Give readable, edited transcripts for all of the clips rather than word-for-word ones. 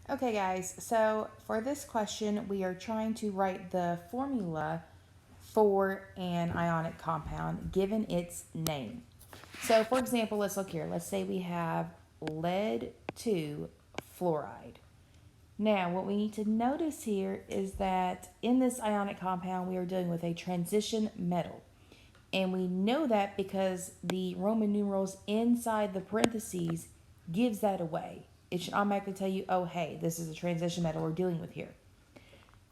Okay, guys, so for this question, we are trying to write the formula for an ionic compound given its name. So, for example, let's look here. Let's say we have lead 2 fluoride. Now, what we need to notice here is that in this ionic compound, we are dealing with a transition metal. And we know that because the Roman numerals inside the parentheses gives that away. It should automatically tell you, oh, hey, this is a transition metal we're dealing with here.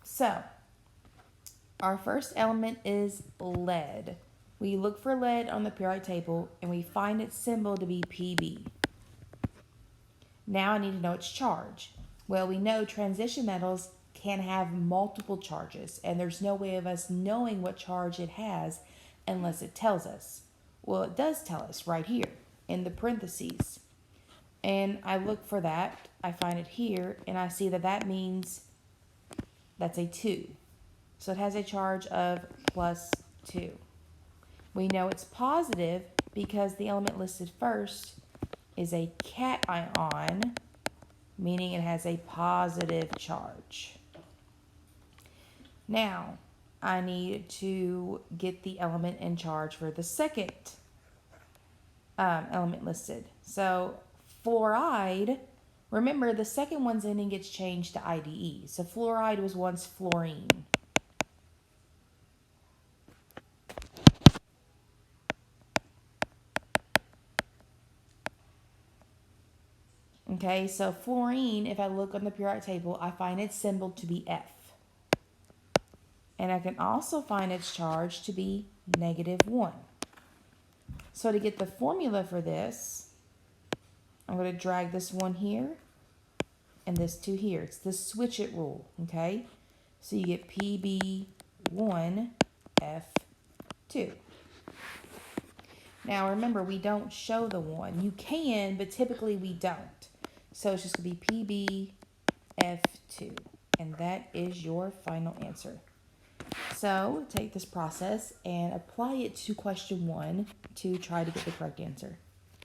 So, our first element is lead. We look for lead on the periodic table and we find its symbol to be Pb. Now I need to know its charge. Well, we know transition metals can have multiple charges, and there's no way of us knowing what charge it has unless it tells us. Well, it does tell us right here in the parentheses. And I look for that, I find it here, and I see that that means that's a 2. So it has a charge of +2. We know it's positive because the element listed first is a cation, meaning it has a positive charge. Now, I need to get the element in charge for the second element listed. So, fluoride, remember the second one's ending gets changed to IDE. So, fluoride was once fluorine. Okay, so fluorine, if I look on the periodic table, I find its symbol to be F. And I can also find its charge to be -1. So to get the formula for this, I'm going to drag this one here and this 2 here. It's the switch it rule, okay? So you get Pb1F2. Now remember, we don't show the 1. You can, but typically we don't. So it's just going to be PbF2. And that is your final answer. So take this process and apply it to question 1 to try to get the correct answer.